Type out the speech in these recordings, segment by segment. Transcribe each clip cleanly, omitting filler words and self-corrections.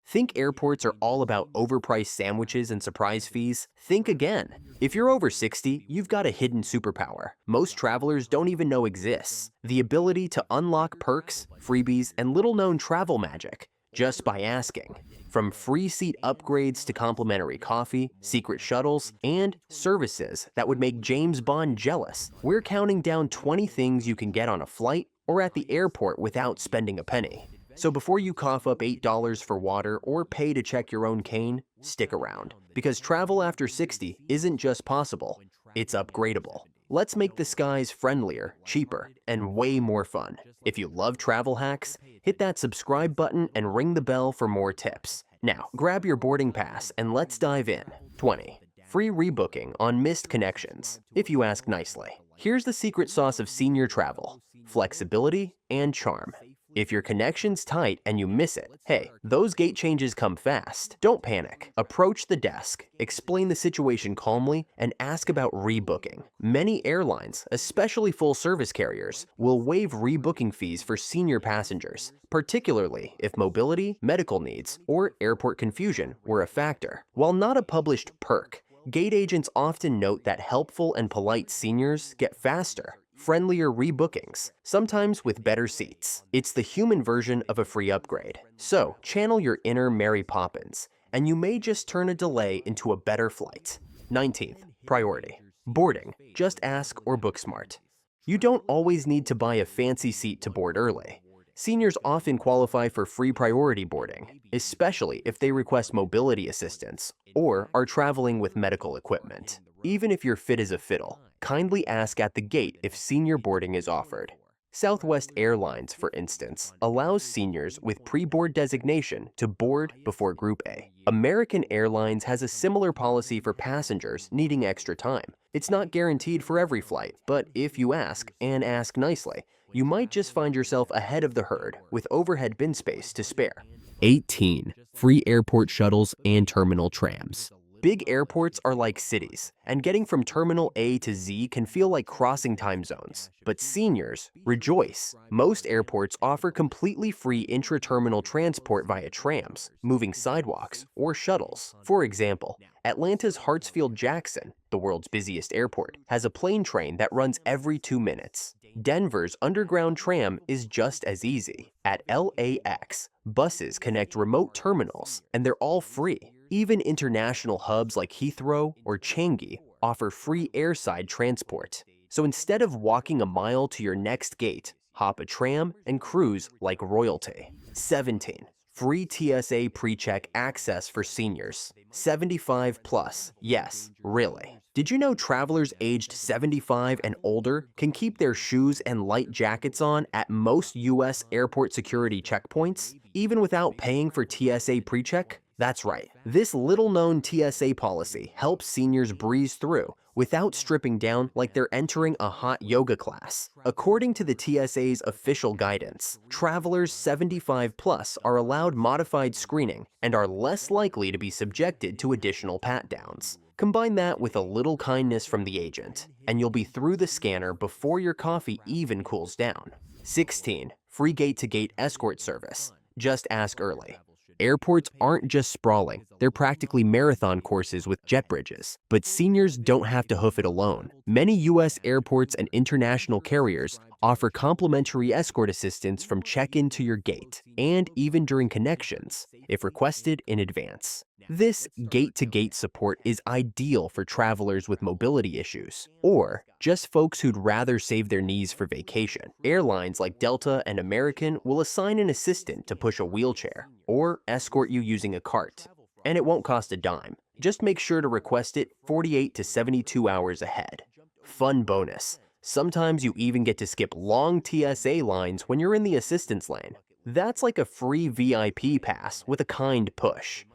Think airports are all about overpriced sandwiches and surprise fees? Think again. If you're over 60, you've got a hidden superpower most travelers don't even know exists. The ability to unlock perks, freebies, and little-known travel magic just by asking. From free seat upgrades to complimentary coffee, secret shuttles, and services that would make James Bond jealous, we're counting down 20 things you can get on a flight or at the airport without spending a penny. So before you cough up $8 for water or pay to check your own cane, stick around. Because travel after 60 isn't just possible, it's upgradable. Let's make the skies friendlier, cheaper, and way more fun. If you love travel hacks, hit that subscribe button and ring the bell for more tips. Now, grab your boarding pass and let's dive in. 20. Free rebooking on missed connections, if you ask nicely. Here's the secret sauce of senior travel: flexibility and charm. If your connection's tight and you miss it, hey, those gate changes come fast. Don't panic. Approach the desk, explain the situation calmly, and ask about rebooking. Many airlines, especially full-service carriers, will waive rebooking fees for senior passengers, particularly if mobility, medical needs, or airport confusion were a factor. While not a published perk, gate agents often note that helpful and polite seniors get faster, friendlier rebookings, sometimes with better seats. It's the human version of a free upgrade. So, channel your inner Mary Poppins, and you may just turn a delay into a better flight. 19th, priority. Boarding. Just ask or book smart. You don't always need to buy a fancy seat to board early. Seniors often qualify for free priority boarding, especially if they request mobility assistance or are traveling with medical equipment. Even if you're fit as a fiddle, kindly ask at the gate if senior boarding is offered. Southwest Airlines, for instance, allows seniors with pre-board designation to board before Group A. American Airlines has a similar policy for passengers needing extra time. It's not guaranteed for every flight, but if you ask, and ask nicely, you might just find yourself ahead of the herd with overhead bin space to spare. 18. Free airport shuttles and terminal trams. Big airports are like cities, and getting from Terminal A to Z can feel like crossing time zones. But seniors, rejoice! Most airports offer completely free intra-terminal transport via trams, moving sidewalks, or shuttles. For example, Atlanta's Hartsfield-Jackson, the world's busiest airport, has a plane train that runs every 2 minutes. Denver's underground tram is just as easy. At LAX, buses connect remote terminals, and they're all free. Even international hubs like Heathrow or Changi offer free airside transport. So instead of walking a mile to your next gate, hop a tram and cruise like royalty. 17. Free TSA pre-check access for seniors. 75 plus. Yes, really. Did you know travelers aged 75 and older can keep their shoes and light jackets on at most US airport security checkpoints, even without paying for TSA pre-check? That's right. This little-known TSA policy helps seniors breeze through without stripping down like they're entering a hot yoga class. According to the TSA's official guidance, travelers 75 plus are allowed modified screening and are less likely to be subjected to additional pat-downs. Combine that with a little kindness from the agent, and you'll be through the scanner before your coffee even cools down. 16. Free gate-to-gate escort service. Just ask early. Airports aren't just sprawling, they're practically marathon courses with jet bridges. But seniors don't have to hoof it alone. Many US airports and international carriers offer complimentary escort assistance from check-in to your gate, and even during connections, if requested in advance. This gate-to-gate support is ideal for travelers with mobility issues, or just folks who'd rather save their knees for vacation. Airlines like Delta and American will assign an assistant to push a wheelchair, or escort you using a cart. And it won't cost a dime. Just make sure to request it 48 to 72 hours ahead. Fun bonus. Sometimes you even get to skip long TSA lines when you're in the assistance lane. That's like a free VIP pass with a kind push.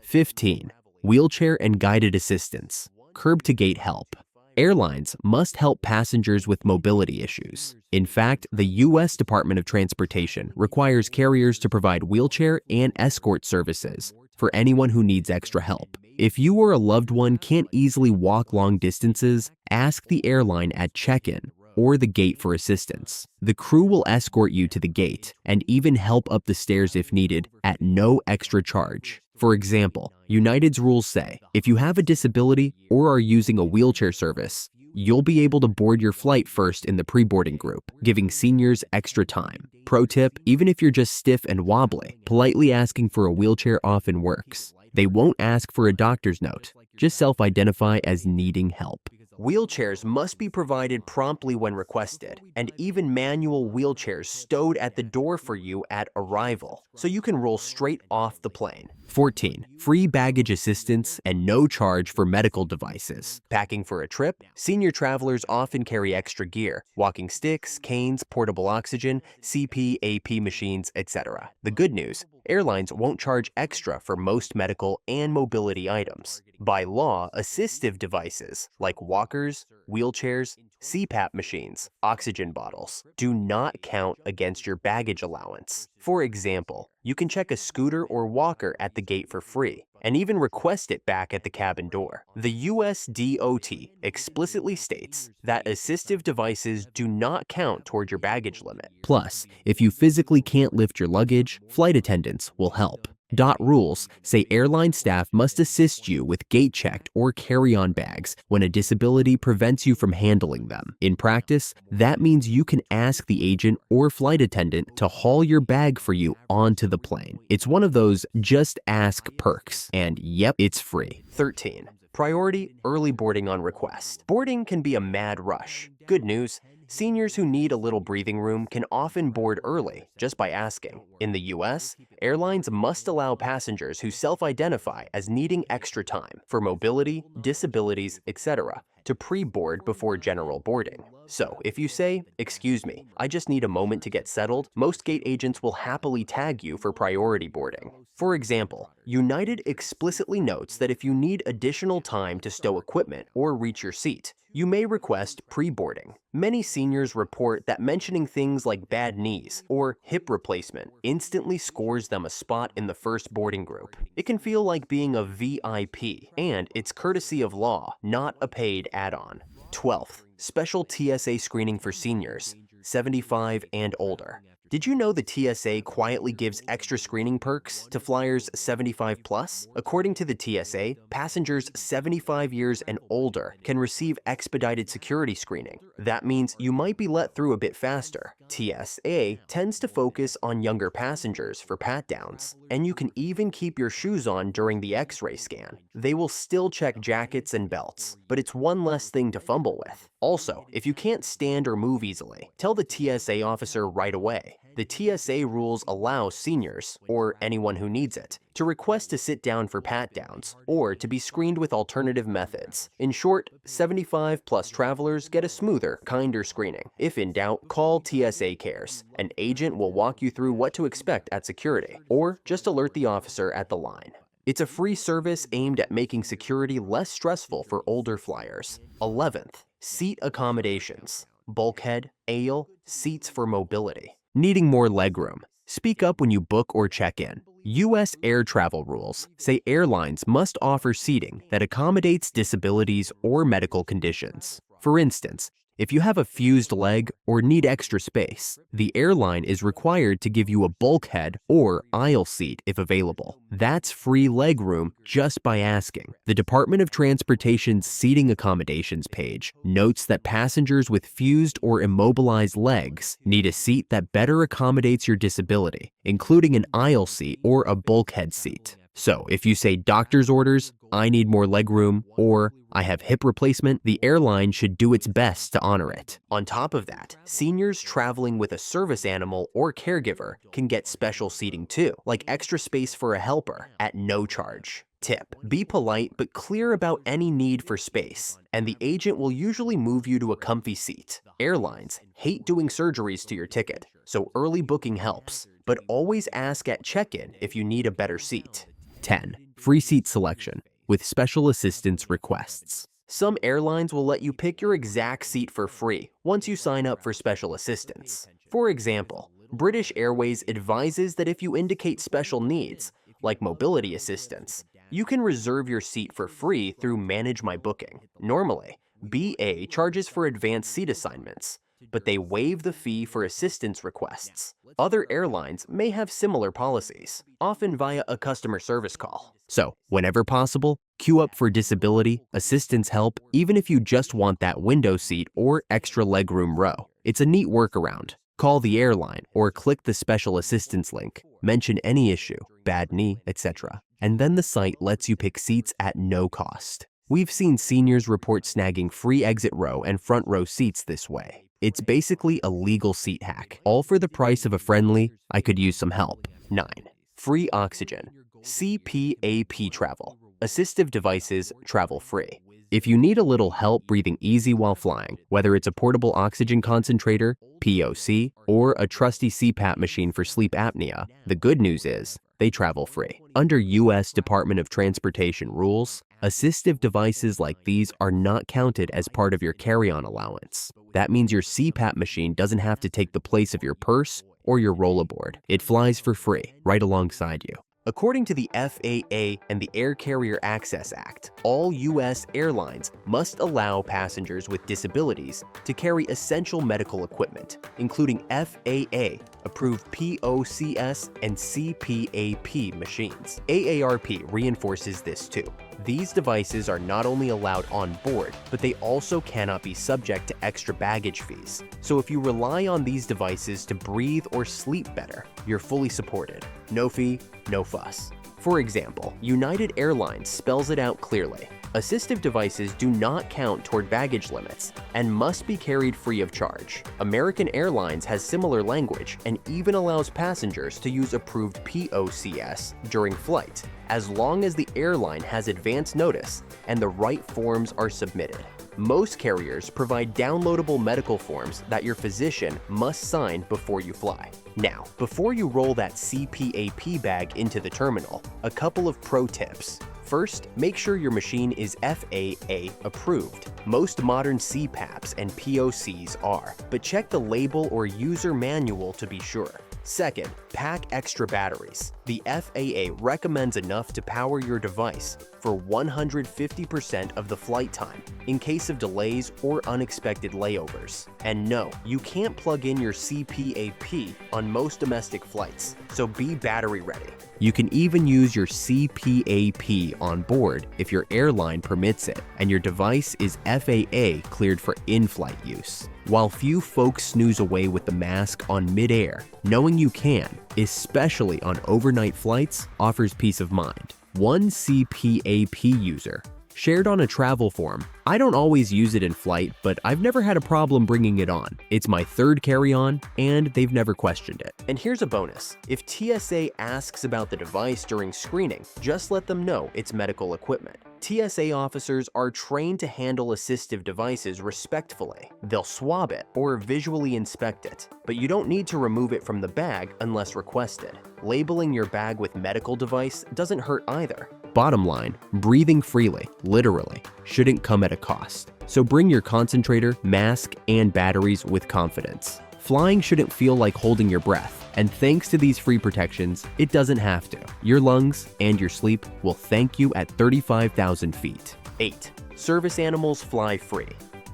15. Wheelchair and guided assistance. Curb-to-gate help. Airlines must help passengers with mobility issues. In fact, the U.S. Department of Transportation requires carriers to provide wheelchair and escort services for anyone who needs extra help. If you or a loved one can't easily walk long distances, ask the airline at check-in or the gate for assistance. The crew will escort you to the gate and even help up the stairs if needed at no extra charge. For example, United's rules say, if you have a disability or are using a wheelchair service, you'll be able to board your flight first in the pre-boarding group, giving seniors extra time. Pro tip, even if you're just stiff and wobbly, politely asking for a wheelchair often works. They won't ask for a doctor's note. Just self-identify as needing help. Wheelchairs must be provided promptly when requested, and even manual wheelchairs stowed at the door for you at arrival, so you can roll straight off the plane. 14. Free baggage assistance and no charge for medical devices. Packing for a trip? Senior travelers often carry extra gear, walking sticks, canes, portable oxygen, CPAP machines, etc. The good news, airlines won't charge extra for most medical and mobility items. By law, assistive devices like walkers, wheelchairs, CPAP machines, oxygen bottles do not count against your baggage allowance. For example, you can check a scooter or walker at the gate for free and even request it back at the cabin door. The US DOT explicitly states that assistive devices do not count toward your baggage limit. Plus, if you physically can't lift your luggage, flight attendants will help. DOT rules say airline staff must assist you with gate-checked or carry-on bags when a disability prevents you from handling them. In practice, that means you can ask the agent or flight attendant to haul your bag for you onto the plane. It's one of those just ask perks, and yep, it's free. 13. Priority early boarding on request. Boarding can be a mad rush. Good news, seniors who need a little breathing room can often board early just by asking. In the US, airlines must allow passengers who self-identify as needing extra time for mobility, disabilities, etc. to pre-board before general boarding. So if you say, "Excuse me, I just need a moment to get settled," most gate agents will happily tag you for priority boarding. For example, United explicitly notes that if you need additional time to stow equipment or reach your seat, you may request pre-boarding. Many seniors report that mentioning things like bad knees or hip replacement instantly scores them a spot in the first boarding group. It can feel like being a VIP, and it's courtesy of law, not a paid add-on. 12th, special TSA screening for seniors, 75 and older. Did you know the TSA quietly gives extra screening perks to flyers 75 plus? According to the TSA, passengers 75 years and older can receive expedited security screening. That means you might be let through a bit faster. TSA tends to focus on younger passengers for pat-downs, and you can even keep your shoes on during the X-ray scan. They will still check jackets and belts, but it's one less thing to fumble with. Also, if you can't stand or move easily, tell the TSA officer right away. The TSA rules allow seniors, or anyone who needs it, to request to sit down for pat-downs or to be screened with alternative methods. In short, 75 plus travelers get a smoother, kinder screening. If in doubt, call TSA Cares. An agent will walk you through what to expect at security, or just alert the officer at the line. It's a free service aimed at making security less stressful for older flyers. 11th, seat accommodations. Bulkhead, aisle, seats for mobility. Needing more legroom. Speak up when you book or check in. U.S. air travel rules say airlines must offer seating that accommodates disabilities or medical conditions. For instance, if you have a fused leg or need extra space, the airline is required to give you a bulkhead or aisle seat if available. That's free legroom just by asking. The Department of Transportation's seating accommodations page notes that passengers with fused or immobilized legs need a seat that better accommodates your disability, including an aisle seat or a bulkhead seat. So if you say doctor's orders, "I need more legroom," or "I have hip replacement," the airline should do its best to honor it. On top of that, seniors traveling with a service animal or caregiver can get special seating too, like extra space for a helper at no charge. Tip: be polite but clear about any need for space, and the agent will usually move you to a comfy seat. Airlines hate doing surgeries to your ticket, so early booking helps, but always ask at check-in if you need a better seat. 10. Free seat selection with special assistance requests. Some airlines will let you pick your exact seat for free once you sign up for special assistance. For example, British Airways advises that if you indicate special needs, like mobility assistance, you can reserve your seat for free through Manage My Booking. Normally, BA charges for advanced seat assignments, but they waive the fee for assistance requests. Other airlines may have similar policies, often via a customer service call. So, whenever possible, queue up for disability, assistance help, even if you just want that window seat or extra legroom row. It's a neat workaround. Call the airline or click the special assistance link, mention any issue, bad knee, etc. And then the site lets you pick seats at no cost. We've seen seniors report snagging free exit row and front row seats this way. It's basically a legal seat hack, all for the price of a friendly, I could use some help. 9. Free oxygen. CPAP travel. Assistive devices travel free. If you need a little help breathing easy while flying, whether it's a portable oxygen concentrator, POC, or a trusty CPAP machine for sleep apnea, the good news is they travel free. Under U.S. Department of Transportation rules, assistive devices like these are not counted as part of your carry-on allowance. That means your CPAP machine doesn't have to take the place of your purse or your rollerboard. It flies for free, right alongside you. According to the FAA and the Air Carrier Access Act, all U.S. airlines must allow passengers with disabilities to carry essential medical equipment, including FAA-approved POCS and CPAP machines. AARP reinforces this too. These devices are not only allowed on board, but they also cannot be subject to extra baggage fees. So if you rely on these devices to breathe or sleep better, you're fully supported. No fee, no fuss. For example, United Airlines spells it out clearly. Assistive devices do not count toward baggage limits and must be carried free of charge. American Airlines has similar language and even allows passengers to use approved POCS during flight, as long as the airline has advance notice and the right forms are submitted. Most carriers provide downloadable medical forms that your physician must sign before you fly. Now, before you roll that CPAP bag into the terminal, a couple of pro tips. First, make sure your machine is FAA approved. Most modern CPAPs and POCs are, but check the label or user manual to be sure. Second, pack extra batteries. The FAA recommends enough to power your device for 150% of the flight time in case of delays or unexpected layovers. And no, you can't plug in your CPAP on most domestic flights, so be battery ready. You can even use your CPAP on board if your airline permits it and your device is FAA cleared for in-flight use. While few folks snooze away with the mask on mid-air, knowing you can, especially on overnight flights, offers peace of mind. One CPAP user shared on a travel forum, "I don't always use it in flight, but I've never had a problem bringing it on. It's my third carry-on, and they've never questioned it." And here's a bonus. If TSA asks about the device during screening, just let them know it's medical equipment. TSA officers are trained to handle assistive devices respectfully. They'll swab it or visually inspect it, but you don't need to remove it from the bag unless requested. Labeling your bag with medical device doesn't hurt either. Bottom line, breathing freely, literally, shouldn't come at a cost. So bring your concentrator, mask, and batteries with confidence. Flying shouldn't feel like holding your breath, and thanks to these free protections, it doesn't have to. Your lungs and your sleep will thank you at 35,000 feet. 8. Service animals fly free.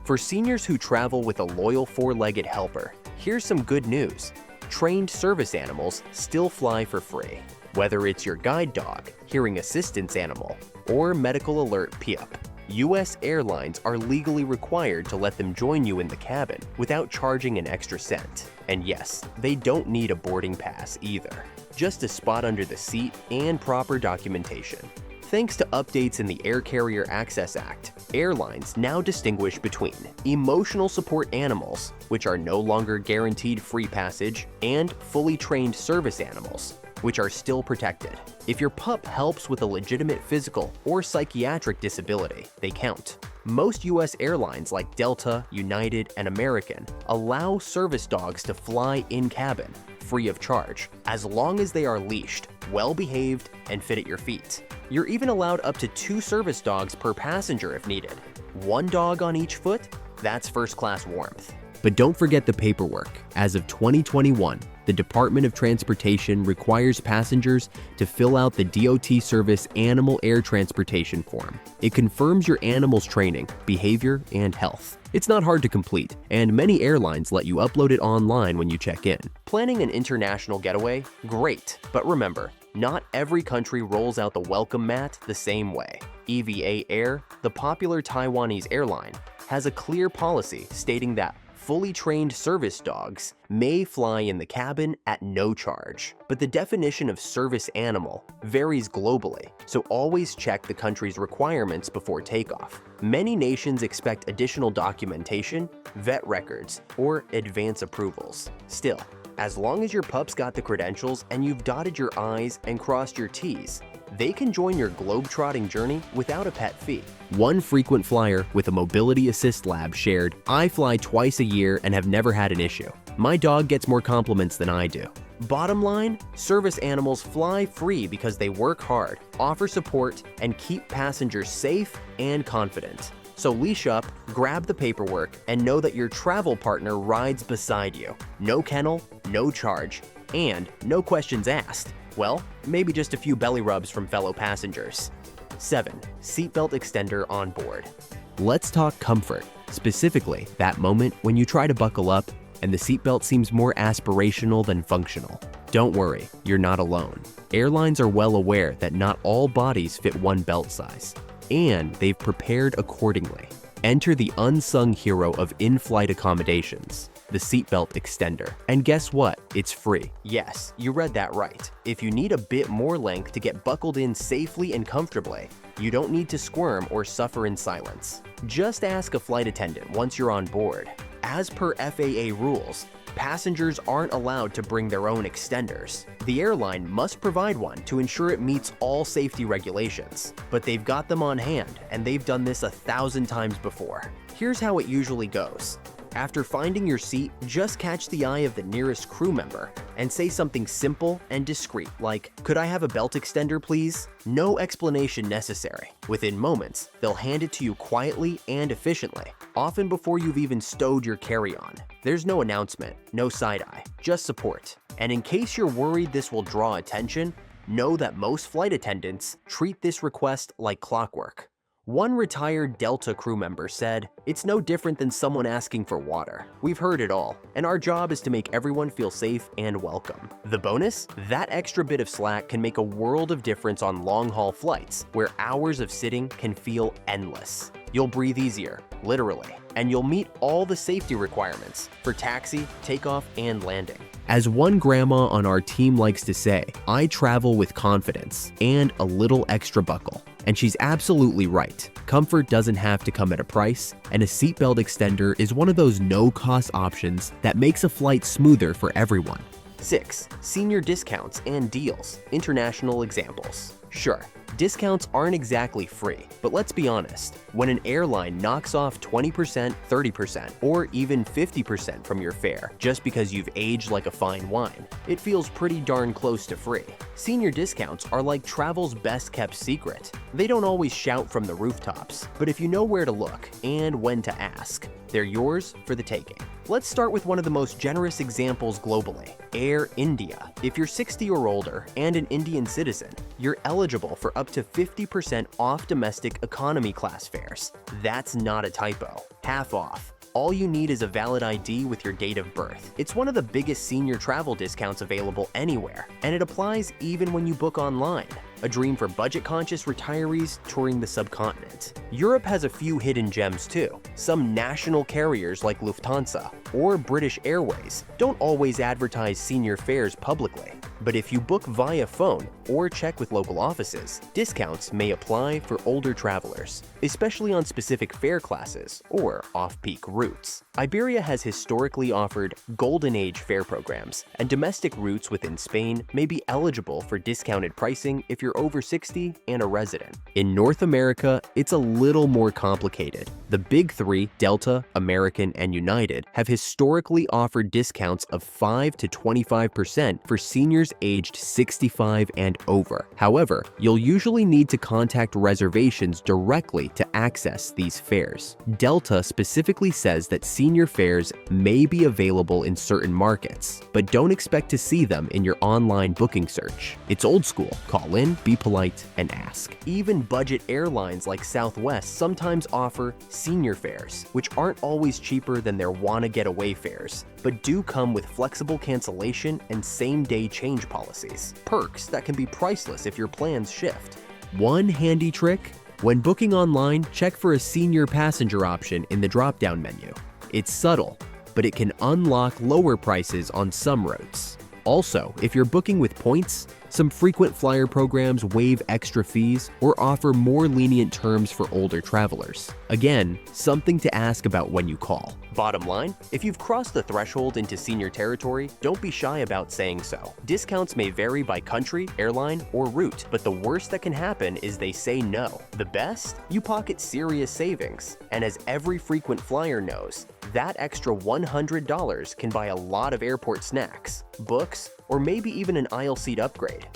For seniors who travel with a loyal four-legged helper, here's some good news. Trained service animals still fly for free. Whether it's your guide dog, hearing assistance animal, or medical alert PIP. U.S. airlines are legally required to let them join you in the cabin without charging an extra cent. And yes, they don't need a boarding pass either, just a spot under the seat and proper documentation. Thanks to updates in the Air Carrier Access Act, airlines now distinguish between emotional support animals, which are no longer guaranteed free passage, and fully trained service animals, which are still protected. If your pup helps with a legitimate physical or psychiatric disability, they count. Most U.S. airlines like Delta, United, and American allow service dogs to fly in cabin, free of charge, as long as they are leashed, well-behaved, and fit at your feet. You're even allowed up to 2 service dogs per passenger if needed. 1 dog on each foot? That's first-class warmth. But don't forget the paperwork. As of 2021, the Department of Transportation requires passengers to fill out the DOT Service Animal Air Transportation form. It confirms your animal's training, behavior, and health. It's not hard to complete, and many airlines let you upload it online when you check in. Planning an international getaway? Great, but remember, not every country rolls out the welcome mat the same way. EVA Air, the popular Taiwanese airline, has a clear policy stating that fully trained service dogs may fly in the cabin at no charge. But the definition of service animal varies globally, so always check the country's requirements before takeoff. Many nations expect additional documentation, vet records, or advance approvals. Still, as long as your pup's got the credentials and you've dotted your I's and crossed your T's, they can join your globe-trotting journey without a pet fee. One frequent flyer with a mobility assist lab shared, "I fly twice a year and have never had an issue. My dog gets more compliments than I do." Bottom line, service animals fly free because they work hard, offer support, and keep passengers safe and confident. So leash up, grab the paperwork, and know that your travel partner rides beside you. No kennel, no charge, and no questions asked. Well, maybe just a few belly rubs from fellow passengers. 7. Seatbelt extender on board. Let's talk comfort, specifically that moment when you try to buckle up and the seatbelt seems more aspirational than functional. Don't worry, you're not alone. Airlines are well aware that not all bodies fit one belt size, and they've prepared accordingly. Enter the unsung hero of in-flight accommodations, the seatbelt extender. And guess what? It's free. Yes, you read that right. If you need a bit more length to get buckled in safely and comfortably, you don't need to squirm or suffer in silence. Just ask a flight attendant once you're on board. As per FAA rules, passengers aren't allowed to bring their own extenders. The airline must provide one to ensure it meets all safety regulations, but they've got them on hand and they've done this 1,000 times before. Here's how it usually goes. After finding your seat, just catch the eye of the nearest crew member and say something simple and discreet like, "Could I have a belt extender, please?" No explanation necessary. Within moments, they'll hand it to you quietly and efficiently, often before you've even stowed your carry-on. There's no announcement, no side-eye, just support. And in case you're worried this will draw attention, know that most flight attendants treat this request like clockwork. One retired Delta crew member said, "It's no different than someone asking for water. We've heard it all, and our job is to make everyone feel safe and welcome." The bonus? That extra bit of slack can make a world of difference on long-haul flights, where hours of sitting can feel endless. You'll breathe easier, literally, and you'll meet all the safety requirements for taxi, takeoff, and landing. As one grandma on our team likes to say, "I travel with confidence and a little extra buckle." And she's absolutely right. Comfort doesn't have to come at a price, and a seatbelt extender is one of those no-cost options that makes a flight smoother for everyone. 6. Senior discounts and deals, international examples. Sure, discounts aren't exactly free, but let's be honest. When an airline knocks off 20%, 30%, or even 50% from your fare just because you've aged like a fine wine, it feels pretty darn close to free. Senior discounts are like travel's best-kept secret. They don't always shout from the rooftops, but if you know where to look and when to ask, they're yours for the taking. Let's start with one of the most generous examples globally, Air India. If you're 60 or older and an Indian citizen, you're eligible for up to 50% off domestic economy class fares. That's not a typo. Half off. All you need is a valid ID with your date of birth. It's one of the biggest senior travel discounts available anywhere, and it applies even when you book online. A dream for budget-conscious retirees touring the subcontinent. Europe has a few hidden gems too. Some national carriers like Lufthansa or British Airways don't always advertise senior fares publicly. But if you book via phone or check with local offices, discounts may apply for older travelers, especially on specific fare classes or off-peak routes. Iberia has historically offered Golden Age fare programs, and domestic routes within Spain may be eligible for discounted pricing if you're over 60 and a resident. In North America, it's a little more complicated. The big three, Delta, American, and United, have historically offered discounts of 5 to 25% for seniors aged 65 and over. However, you'll usually need to contact reservations directly to access these fares. Delta specifically says that senior fares may be available in certain markets, but don't expect to see them in your online booking search. It's old school. Call in, be polite, and ask. Even budget airlines like Southwest sometimes offer senior fares, which aren't always cheaper than their wanna get away fares, but do come with flexible cancellation and same-day change policies. Perks that can be priceless if your plans shift. One handy trick: when booking online, check for a senior passenger option in the drop-down menu. It's subtle, but it can unlock lower prices on some routes. Also, if you're booking with points, some frequent flyer programs waive extra fees or offer more lenient terms for older travelers. Again, something to ask about when you call. Bottom line, if you've crossed the threshold into senior territory, don't be shy about saying so. Discounts may vary by country, airline, or route, but the worst that can happen is they say no. The best? You pocket serious savings. And as every frequent flyer knows, that extra $100 can buy a lot of airport snacks, books, or maybe even an aisle seat upgrade.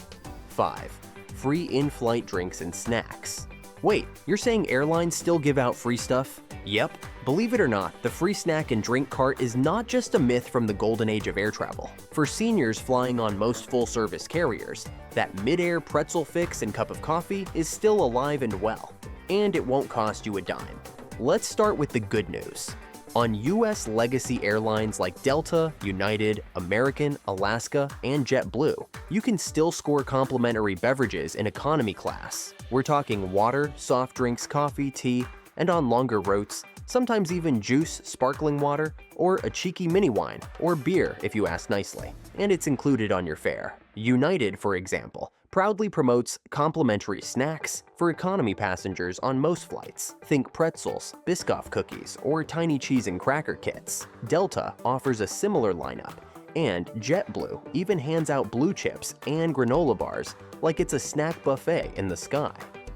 5. Free in-flight drinks and snacks. Wait, you're saying airlines still give out free stuff? Yep. Believe it or not, the free snack and drink cart is not just a myth from the golden age of air travel. For seniors flying on most full-service carriers, that mid-air pretzel fix and cup of coffee is still alive and well, and it won't cost you a dime. Let's start with the good news. On US legacy airlines like Delta, United, American, Alaska, and JetBlue, you can still score complimentary beverages in economy class. We're talking water, soft drinks, coffee, tea, and on longer routes, sometimes even juice, sparkling water, or a cheeky mini wine, or beer if you ask nicely. And it's included on your fare. United, for example, proudly promotes complimentary snacks for economy passengers on most flights. Think pretzels, Biscoff cookies, or tiny cheese and cracker kits. Delta offers a similar lineup, and JetBlue even hands out blue chips and granola bars like it's a snack buffet in the sky.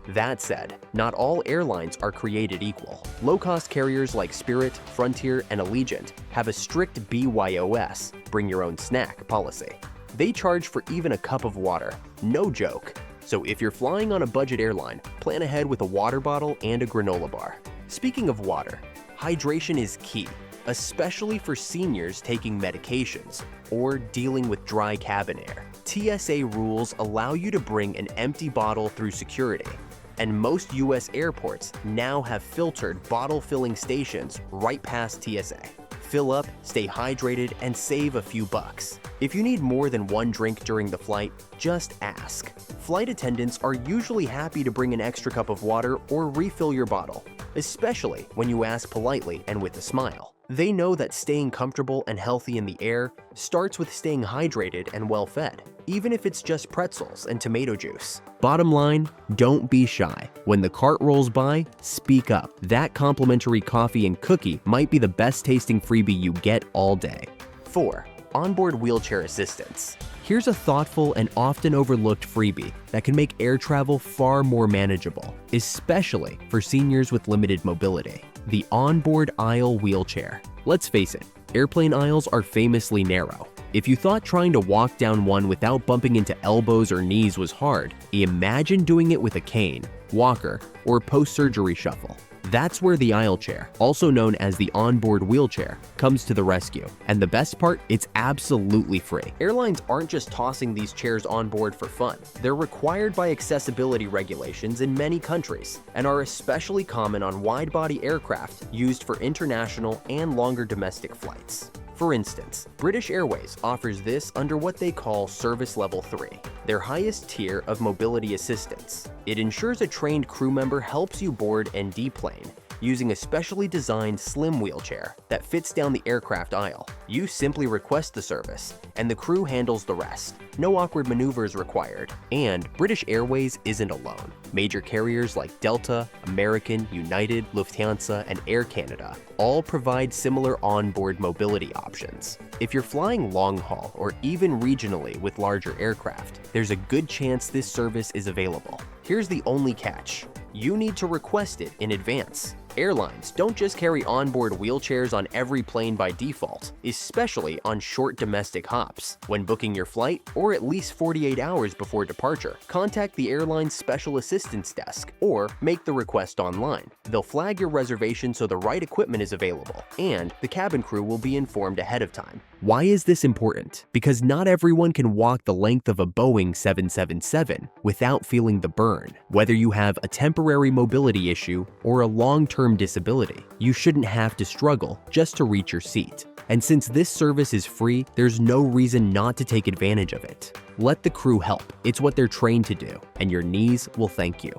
That said, not all airlines are created equal. Low-cost carriers like Spirit, Frontier, and Allegiant have a strict BYOS, bring your own snack, policy. They charge for even a cup of water. No joke. So if you're flying on a budget airline, plan ahead with a water bottle and a granola bar. Speaking of water, hydration is key, especially for seniors taking medications or dealing with dry cabin air. TSA rules allow you to bring an empty bottle through security, and most US airports now have filtered bottle filling stations right past TSA. Fill up, stay hydrated, and save a few bucks. If you need more than one drink during the flight, just ask. Flight attendants are usually happy to bring an extra cup of water or refill your bottle, especially when you ask politely and with a smile. They know that staying comfortable and healthy in the air starts with staying hydrated and well-fed, even if it's just pretzels and tomato juice. Bottom line, don't be shy. When the cart rolls by, speak up. That complimentary coffee and cookie might be the best tasting freebie you get all day. 4. Onboard wheelchair assistance. Here's a thoughtful and often overlooked freebie that can make air travel far more manageable, especially for seniors with limited mobility. The onboard aisle wheelchair. Let's face it, airplane aisles are famously narrow. If you thought trying to walk down one without bumping into elbows or knees was hard, imagine doing it with a cane, walker, or post-surgery shuffle. That's where the aisle chair, also known as the onboard wheelchair, comes to the rescue. And the best part, it's absolutely free. Airlines aren't just tossing these chairs on board for fun. They're required by accessibility regulations in many countries and are especially common on wide-body aircraft used for international and longer domestic flights. For instance, British Airways offers this under what they call Service Level 3, their highest tier of mobility assistance. It ensures a trained crew member helps you board and deplane using a specially designed slim wheelchair that fits down the aircraft aisle. You simply request the service, and the crew handles the rest. No awkward maneuvers required. And British Airways isn't alone. Major carriers like Delta, American, United, Lufthansa, and Air Canada all provide similar onboard mobility options. If you're flying long haul or even regionally with larger aircraft, there's a good chance this service is available. Here's the only catch. You need to request it in advance. Airlines don't just carry onboard wheelchairs on every plane by default, especially on short domestic hops. When booking your flight, or at least 48 hours before departure, contact the airline's special assistance desk or make the request online. They'll flag your reservation so the right equipment is available, and the cabin crew will be informed ahead of time. Why is this important? Because not everyone can walk the length of a Boeing 777 without feeling the burn. Whether you have a temporary mobility issue or a long-term disability, you shouldn't have to struggle just to reach your seat. And since this service is free, there's no reason not to take advantage of it. Let the crew help. It's what they're trained to do, and your knees will thank you.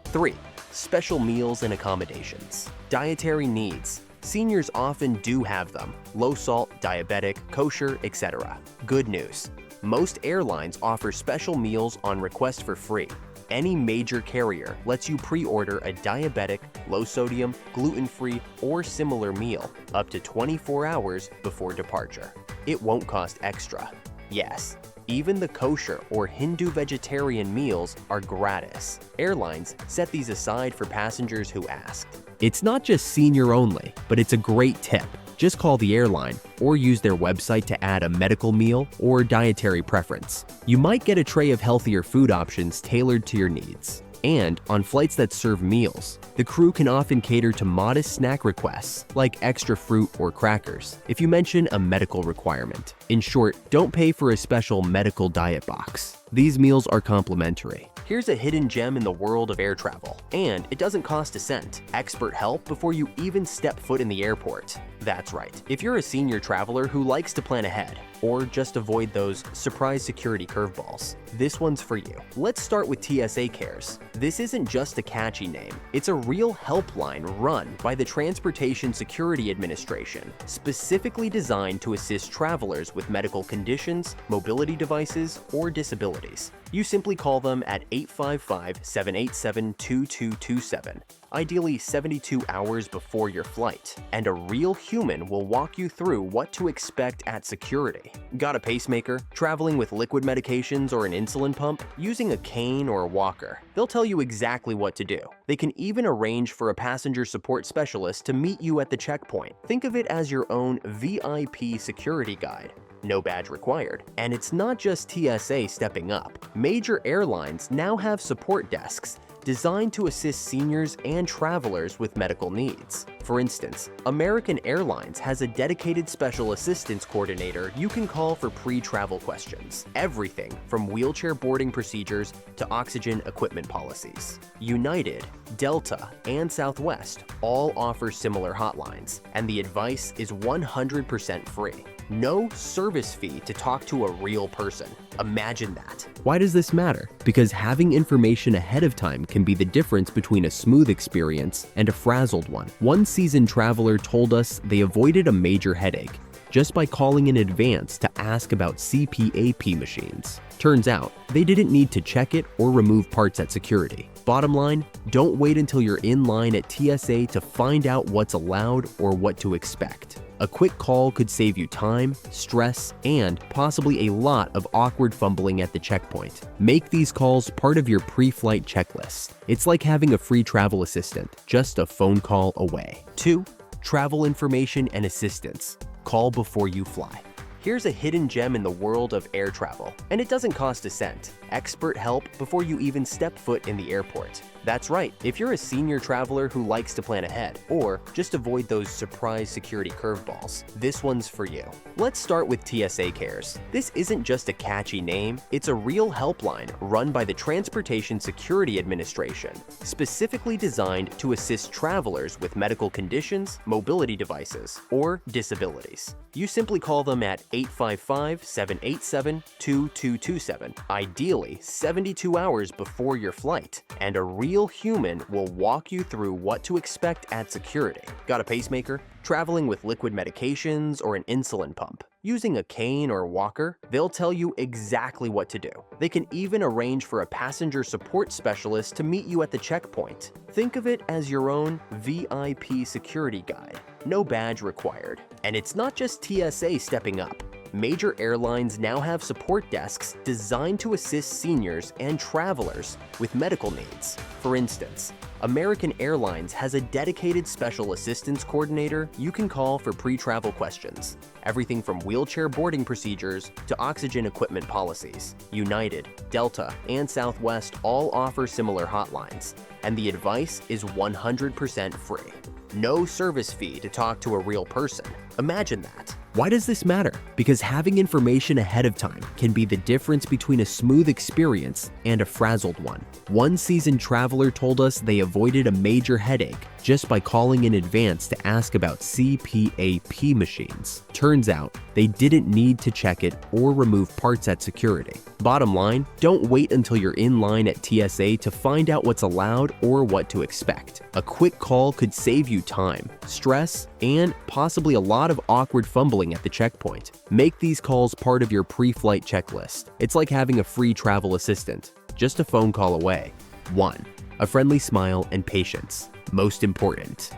3. Special meals and accommodations. Dietary needs. Seniors often do have them: low salt, diabetic, kosher, etc. Good news. Most airlines offer special meals on request for free. Any major carrier lets you pre-order a diabetic, low-sodium, gluten-free, or similar meal up to 24 hours before departure. It won't cost extra. Yes, even the kosher or Hindu vegetarian meals are gratis. Airlines set these aside for passengers who ask. It's not just senior only, but it's a great tip. Just call the airline or use their website to add a medical meal or dietary preference. You might get a tray of healthier food options tailored to your needs. And on flights that serve meals, the crew can often cater to modest snack requests like extra fruit or crackers if you mention a medical requirement. In short, don't pay for a special medical diet box. These meals are complimentary. Here's a hidden gem in the world of air travel, and it doesn't cost a cent. Expert help before you even step foot in the airport. That's right. If you're a senior traveler who likes to plan ahead, or just avoid those surprise security curveballs, this one's for you. Let's start with TSA Cares. This isn't just a catchy name. It's a real helpline run by the Transportation Security Administration, specifically designed to assist travelers with medical conditions, mobility devices, or disabilities. You simply call them at 855-787-2227, ideally 72 hours before your flight, and a real human will walk you through what to expect at security. Got a pacemaker, traveling with liquid medications or an insulin pump, using a cane or a walker? They'll tell you exactly what to do. They can even arrange for a passenger support specialist to meet you at the checkpoint. Think of it as your own VIP security guide. No badge required. And it's not just TSA stepping up. Major airlines now have support desks designed to assist seniors and travelers with medical needs. For instance, American Airlines has a dedicated special assistance coordinator you can call for pre-travel questions. Everything from wheelchair boarding procedures to oxygen equipment policies. United, Delta, and Southwest all offer similar hotlines, and the advice is 100% free. No service fee to talk to a real person. Imagine that. Why does this matter? Because having information ahead of time can be the difference between a smooth experience and a frazzled one. One seasoned traveler told us they avoided a major headache just by calling in advance to ask about CPAP machines. Turns out, they didn't need to check it or remove parts at security. Bottom line, don't wait until you're in line at TSA to find out what's allowed or what to expect. A quick call could save you time, stress, and possibly a lot of awkward fumbling at the checkpoint. Make these calls part of your pre-flight checklist. It's like having a free travel assistant, just a phone call away. 2. Travel information and assistance. Call before you fly. Here's a hidden gem in the world of air travel, and it doesn't cost a cent. Expert help before you even step foot in the airport. That's right, if you're a senior traveler who likes to plan ahead, or just avoid those surprise security curveballs, this one's for you. Let's start with TSA Cares. This isn't just a catchy name, it's a real helpline run by the Transportation Security Administration, specifically designed to assist travelers with medical conditions, mobility devices, or disabilities. You simply call them at 855-787-2227, ideally 72 hours before your flight, and a real human will walk you through what to expect at security. Got a pacemaker? Traveling with liquid medications or an insulin pump? Using a cane or walker? They'll tell you exactly what to do. They can even arrange for a passenger support specialist to meet you at the checkpoint. Think of it as your own VIP security guide. No badge required. And it's not just TSA stepping up. Major airlines now have support desks designed to assist seniors and travelers with medical needs. For instance, American Airlines has a dedicated special assistance coordinator you can call for pre-travel questions. Everything from wheelchair boarding procedures to oxygen equipment policies. United, Delta, and Southwest all offer similar hotlines, and the advice is 100% free. No service fee to talk to a real person. Imagine that. Why does this matter? Because having information ahead of time can be the difference between a smooth experience and a frazzled one. One seasoned traveler told us they avoided a major headache just by calling in advance to ask about CPAP machines. Turns out, they didn't need to check it or remove parts at security. Bottom line, don't wait until you're in line at TSA to find out what's allowed or what to expect. A quick call could save you time, stress, and possibly a lot of awkward fumbling at the checkpoint. Make these calls part of your pre-flight checklist. It's like having a free travel assistant, just a phone call away. 1. A friendly smile and patience. Most important.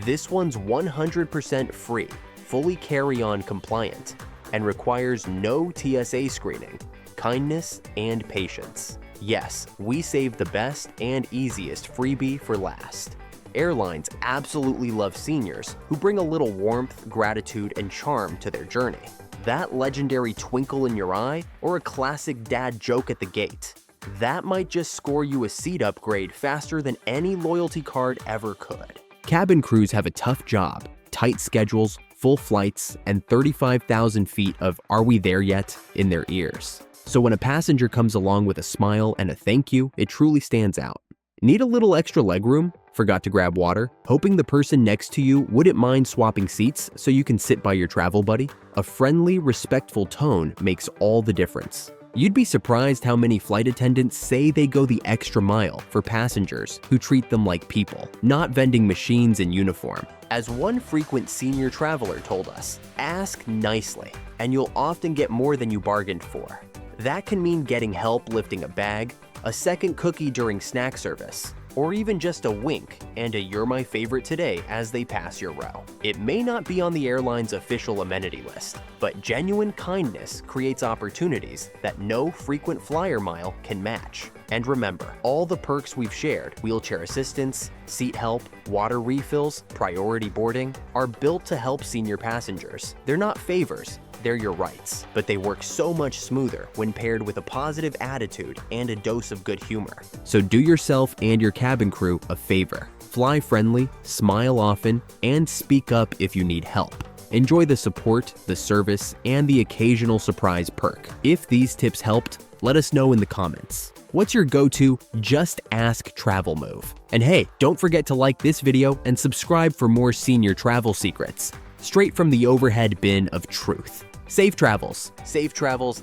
This one's 100% free, fully carry-on compliant, and requires no TSA screening. Kindness and patience. Yes, we save the best and easiest freebie for last. Airlines absolutely love seniors who bring a little warmth, gratitude, and charm to their journey. That legendary twinkle in your eye or a classic dad joke at the gate. That might just score you a seat upgrade faster than any loyalty card ever could. Cabin crews have a tough job, tight schedules, full flights, and 35,000 feet of "are we there yet?" in their ears. So when a passenger comes along with a smile and a thank you, it truly stands out. Need a little extra legroom? Forgot to grab water? Hoping the person next to you wouldn't mind swapping seats so you can sit by your travel buddy? A friendly, respectful tone makes all the difference. You'd be surprised how many flight attendants say they go the extra mile for passengers who treat them like people, not vending machines in uniform. As one frequent senior traveler told us, ask nicely, and you'll often get more than you bargained for. That can mean getting help lifting a bag, a second cookie during snack service, or even just a wink and a "you're my favorite today" as they pass your row. It may not be on the airline's official amenity list, but genuine kindness creates opportunities that no frequent flyer mile can match. And remember, all the perks we've shared, wheelchair assistance, seat help, water refills, priority boarding, are built to help senior passengers. They're not favors, they're your rights, but they work so much smoother when paired with a positive attitude and a dose of good humor. So do yourself and your cabin crew a favor. Fly friendly, smile often, and speak up if you need help. Enjoy the support, the service, and the occasional surprise perk. If these tips helped, let us know in the comments. What's your go-to just ask travel move? And hey, don't forget to like this video and subscribe for more senior travel secrets, straight from the overhead bin of truth. Safe travels,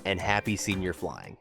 and happy senior flying.